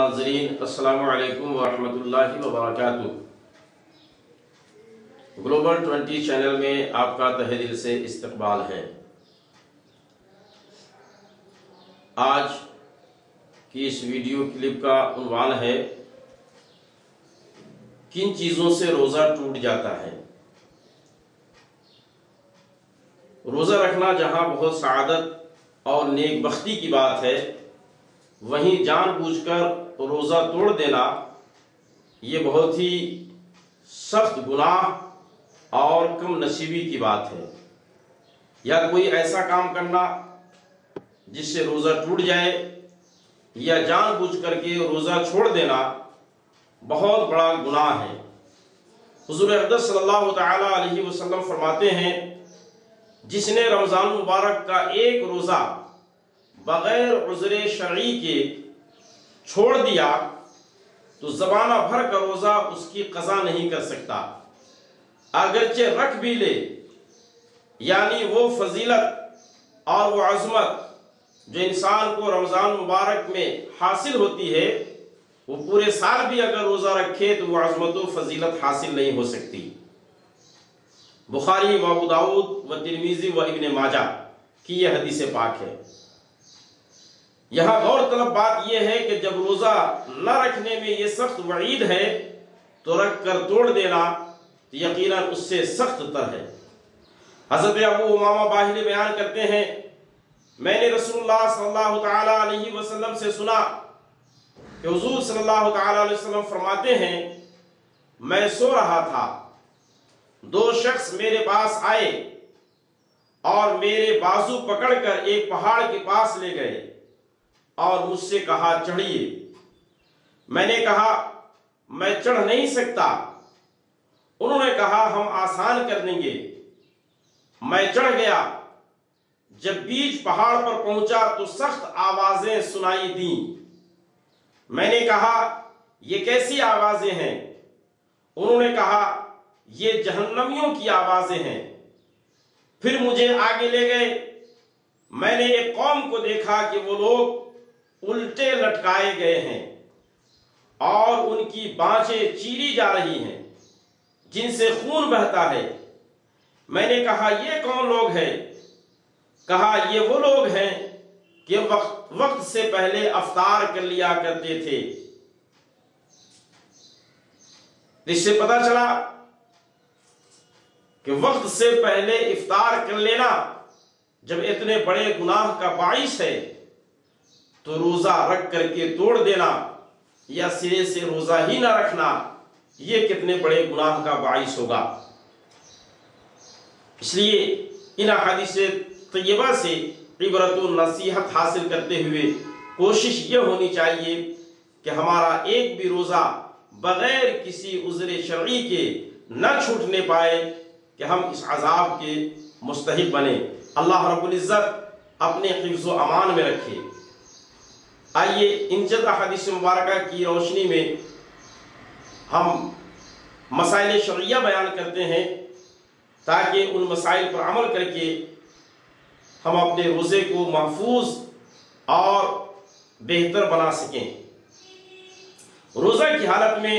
नाज़रीन, अस्सलामु अलैकुम वरहमतुल्लाहि वबरकातुह। ग्लोबल 20 चैनल में आपका तहे दिल से इस्तकबाल है। आज की इस वीडियो क्लिप का उन्वान है, किन चीज़ों से रोज़ा टूट जाता है। रोज़ा रखना जहाँ बहुत सआदत और नेकबख्ती की बात है, वहीं जानबूझकर रोज़ा तोड़ देना ये बहुत ही सख्त गुनाह और कम नसीबी की बात है। या कोई ऐसा काम करना जिससे रोज़ा टूट जाए या जानबूझकर के रोज़ा छोड़ देना बहुत बड़ा गुनाह है। हुज़ूर अक़दस सल्लल्लाहु तआला अलैहि वसल्लम फरमाते हैं, जिसने रमज़ान मुबारक का एक रोज़ा बग़ैर उज़्र शरई के छोड़ दिया तो ज़माना भर का रोज़ा उसकी क़ज़ा नहीं कर सकता। अगरचे रख भी ले, यानी वो फजीलत और वो अज़मत जो इंसान को रमज़ान मुबारक में हासिल होती है, वो पूरे साल भी अगर रोज़ा रखे तो वो अज़मत व फजीलत हासिल नहीं हो सकती। बुखारी व अबू दाऊद व तिरमिज़ी व इब्न माजा की यह हदीस पाक है। यहाँ गौर तलब बात यह है कि जब रोज़ा न रखने में ये सख्त वईद है तो रख कर तोड़ देना तो यकीनन उससे सख्त तर है। हज़रत अबू उमामा बाहिली बयान करते हैं, मैंने रसूलुल्लाह सल्लल्लाहु तआला अलैहि वसल्लम से सुना कि हुज़ूर सल्लल्लाहु तआला अलैहि वसल्लम फरमाते हैं, मैं सो रहा था, दो शख्स मेरे पास आए और मेरे बाजू पकड़कर एक पहाड़ के पास ले गए और मुझसे कहा, चढ़िए। मैंने कहा, मैं चढ़ नहीं सकता। उन्होंने कहा, हम आसान कर देंगे। मैं चढ़ गया। जब बीच पहाड़ पर पहुंचा तो सख्त आवाजें सुनाई दी। मैंने कहा, ये कैसी आवाजें हैं? उन्होंने कहा, ये जहन्नमियों की आवाजें हैं। फिर मुझे आगे ले गए। मैंने एक कौम को देखा कि वो लोग उल्टे लटकाए गए हैं और उनकी बाँचें चीरी जा रही हैं, जिनसे खून बहता है। मैंने कहा, ये कौन लोग हैं? कहा, ये वो लोग हैं कि वक्त से पहले अफ्तार कर लिया करते थे। इससे पता चला कि वक्त से पहले इफ्तार कर लेना जब इतने बड़े गुनाह का बाइस है, तो रोज़ा रख करके तोड़ देना या सिरे से रोज़ा ही ना रखना, ये कितने बड़े गुनाह का बाइस होगा। इसलिए इन हदीस तय्यबा से इबरत नसीहत हासिल करते हुए कोशिश ये होनी चाहिए कि हमारा एक भी रोज़ा बग़ैर किसी उज़्र शरई के न छूटने पाए कि हम इस अज़ाब के मुस्तहिक़ बने। अल्लाह रब्बुल इज़्ज़त अपने हिफ्ज़ व अमान में रखे। आइए इन चंद हदीस मुबारक की रोशनी में हम मसाइल शरइया बयान करते हैं, ताकि उन मसाइल पर अमल करके हम अपने रोज़े को महफूज और बेहतर बना सकें। रोज़ा की हालत में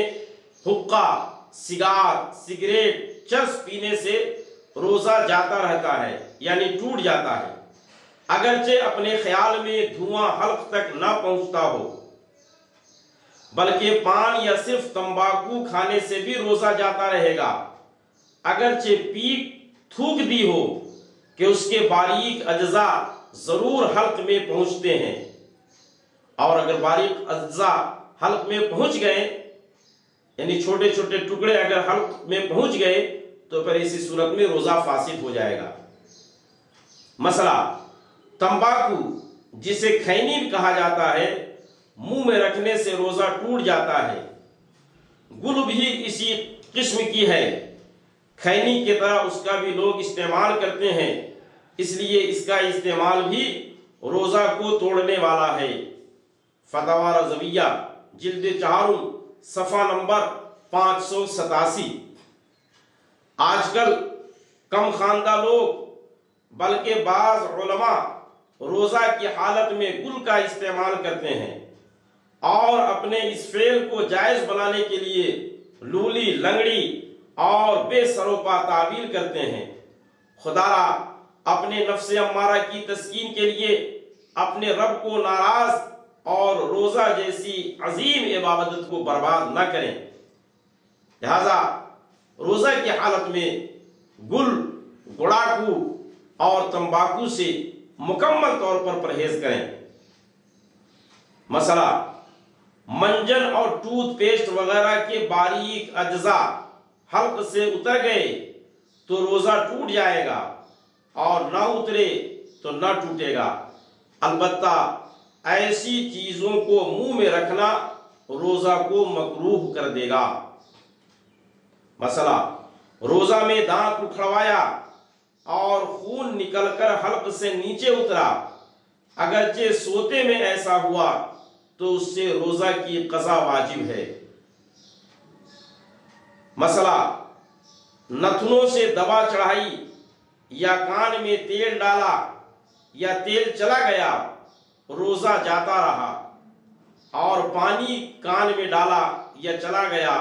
हुक्का, सिगरेट, चरस पीने से रोज़ा जाता रहता है, यानी टूट जाता है। अगरचे अपने ख्याल में धुआं हल्क तक न पहुंचता हो, बल्कि पान या सिर्फ तंबाकू खाने से भी रोज़ा जाता रहेगा। अगरचे पीप थूक दी हो कि उसके बारीक अज्जा जरूर हल्क में पहुंचते हैं, और अगर बारीक अज्जा हल्क में पहुंच गए, यानी छोटे छोटे टुकड़े अगर हल्क में पहुंच गए, तो फिर इसी सूरत में रोज़ा फासिद हो जाएगा। मसला तंबाकू, जिसे खैनी भी कहा जाता है, मुंह में रखने से रोज़ा टूट जाता है। गुल भी इसी किस्म की है, खैनी की तरह उसका भी लोग इस्तेमाल करते हैं, इसलिए इसका इस्तेमाल भी रोज़ा को तोड़ने वाला है। फतवा रज़विया जिल्द 4 सफ़ा नंबर 587। आजकल कम खानदा लोग बल्कि बाज़ उलमा रोज़ा की हालत में गुल का इस्तेमाल करते हैं اور اپنے اس فعل کو جائز بنانے کے لیے لولی لنگڑی اور بے سروپا تعویل کرتے ہیں۔ خدا را اپنے نفس امارہ کی تسکین کے لیے اپنے رب کو ناراض اور روزہ جیسی عظیم عبادت کو برباد نہ کریں۔ لہذا روزہ کی حالت میں گل، گڑاکو اور تمباکو سے مکمل طور پر پرہیز کریں۔ مسئلہ، منجن اور ٹوتھ پیسٹ وغیرہ کے باریک اجزاء حلق سے اتر گئے تو روزہ ٹوٹ جائے گا، اور نہ اترے تو نہ ٹوٹے گا۔ البتہ ایسی چیزوں کو منہ میں رکھنا روزہ کو مکروہ کر دے گا۔ مسئلہ، روزہ میں دانت اکھڑوایا اور خون نکل کر حلق سے نیچے اترا، اگرچہ سوتے میں ایسا ہوا تو اس سے روزہ کی قضا واجب ہے۔ مسئلہ، نتنوں سے دوا چڑھائی یا کان میں تیل ڈالا یا تیل چلا گیا، روزہ جاتا رہا، اور پانی کان میں ڈالا یا چلا گیا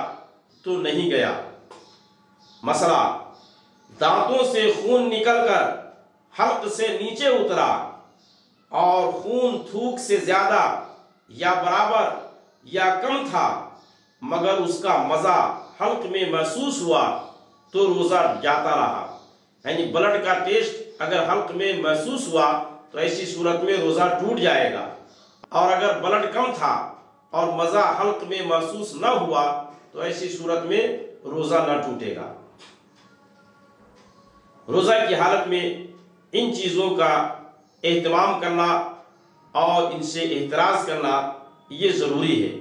تو نہیں گیا۔ مسئلہ، دانتوں سے خون نکل کر حلق سے نیچے اترا اور خون تھوک سے زیادہ یا برابر یا کم تھا، مگر اس کا مزہ حلق میں محسوس ہوا تو روزہ جاتا رہا۔ یعنی بلڈ کا ٹیسٹ اگر حلق میں محسوس ہوا تو ایسی صورت میں روزہ ٹوٹ جائے گا، اور اگر بلڈ کم تھا اور مزہ حلق میں محسوس نہ ہوا تو ایسی صورت میں روزہ نہ ٹوٹے گا۔ روزہ کی حالت میں ان چیزوں کا اہتمام کرنا اور ان سے احتراز کرنا یہ ضروری ہے۔